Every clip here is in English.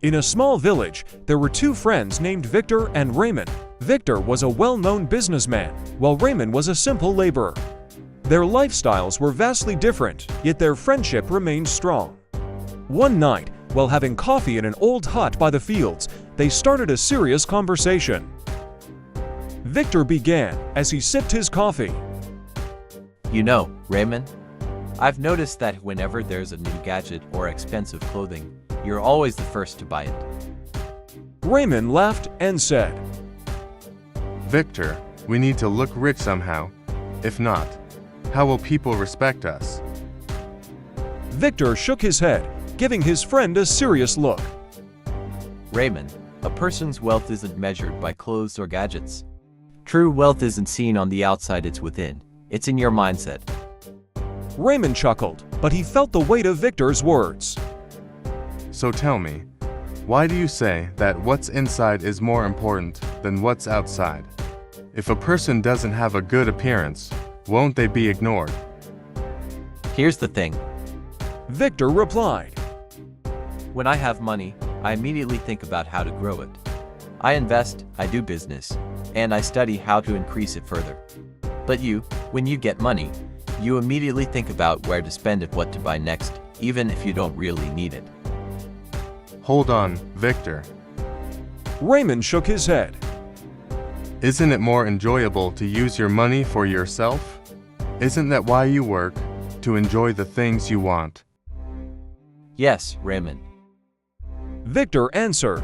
In a small village, there were two friends named Victor and Raymond. Victor was a well-known businessman, while Raymond was a simple laborer. Their lifestyles were vastly different, yet their friendship remained strong. One night, while having coffee in an old hut by the fields, they started a serious conversation. Victor began as he sipped his coffee. You know, Raymond, I've noticed that whenever there's a new gadget or expensive clothing, you're always the first to buy it. Raymond laughed and said, Victor, we need to look rich somehow. If not, how will people respect us? Victor shook his head, giving his friend a serious look. Raymond, a person's wealth isn't measured by clothes or gadgets. True wealth isn't seen on the outside, it's within. It's in your mindset. Raymond chuckled, but he felt the weight of Victor's words. So tell me, why do you say that what's inside is more important than what's outside? If a person doesn't have a good appearance, won't they be ignored? Here's the thing. Victor replied. When I have money, I immediately think about how to grow it. I invest, I do business, and I study how to increase it further. But you, when you get money, you immediately think about where to spend it, what to buy next, even if you don't really need it. Hold on, Victor. Raymond shook his head. Isn't it more enjoyable to use your money for yourself? Isn't that why you work? To enjoy the things you want? Yes, Raymond. Victor answered.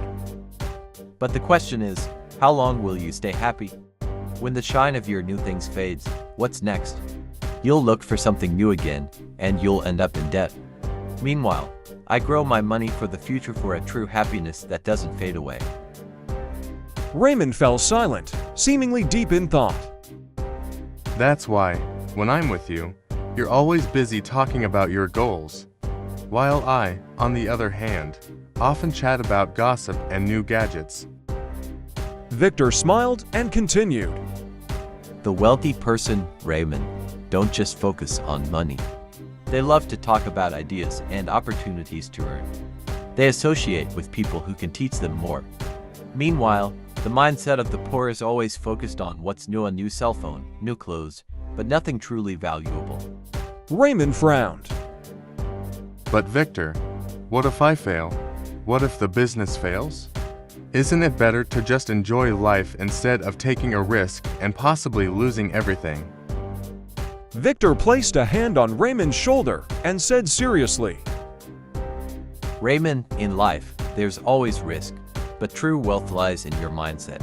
But the question is, how long will you stay happy? When the shine of your new things fades, what's next? You'll look for something new again, and you'll end up in debt. Meanwhile, I grow my money for the future, for a true happiness that doesn't fade away. Raymond fell silent, seemingly deep in thought. That's why, when I'm with you, you're always busy talking about your goals, while I, on the other hand, often chat about gossip and new gadgets. Victor smiled and continued. The wealthy person, Raymond, don't just focus on money. They love to talk about ideas and opportunities to earn. They associate with people who can teach them more. Meanwhile, the mindset of the poor is always focused on what's new: a new cell phone, new clothes, but nothing truly valuable. Raymond frowned. But Victor, what if I fail? What if the business fails? Isn't it better to just enjoy life instead of taking a risk and possibly losing everything? Victor placed a hand on Raymond's shoulder and said seriously. Raymond, in life, there's always risk, but true wealth lies in your mindset.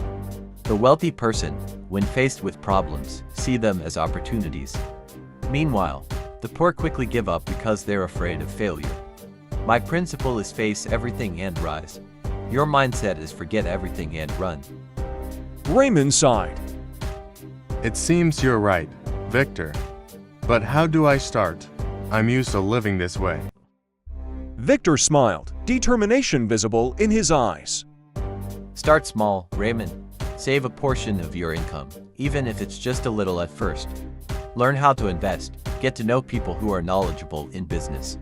The wealthy person, when faced with problems, see them as opportunities. Meanwhile, the poor quickly give up because they're afraid of failure. My principle is face everything and rise. Your mindset is forget everything and run. Raymond sighed. It seems you're right, Victor. But how do I start? I'm used to living this way. Victor smiled, determination visible in his eyes. Start small, Raymond. Save a portion of your income, even if it's just a little at first. Learn how to invest, get to know people who are knowledgeable in business.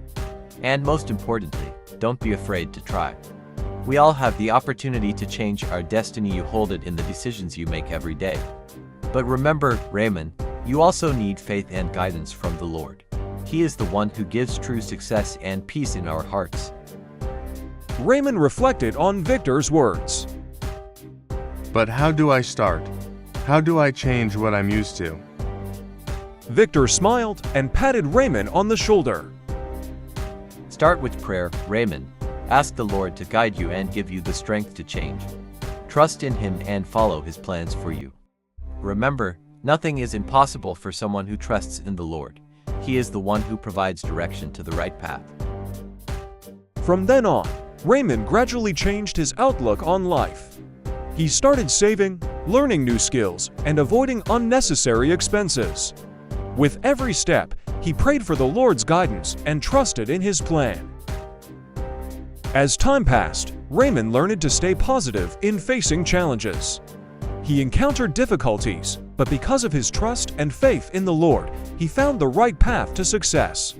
And most importantly, don't be afraid to try. We all have the opportunity to change our destiny. You hold it in the decisions you make every day. But remember, Raymond, you also need faith and guidance from the Lord. He is the one who gives true success and peace in our hearts. Raymond reflected on Victor's words. But how do I start? How do I change what I'm used to? Victor smiled and patted Raymond on the shoulder. Start with prayer, Raymond. Ask the Lord to guide you and give you the strength to change. Trust in Him and follow His plans for you. Remember, nothing is impossible for someone who trusts in the Lord. He is the one who provides direction to the right path. From then on, Raymond gradually changed his outlook on life. He started saving, learning new skills, and avoiding unnecessary expenses. With every step, he prayed for the Lord's guidance and trusted in His plan. As time passed, Raymond learned to stay positive in facing challenges. He encountered difficulties, but because of his trust and faith in the Lord, he found the right path to success.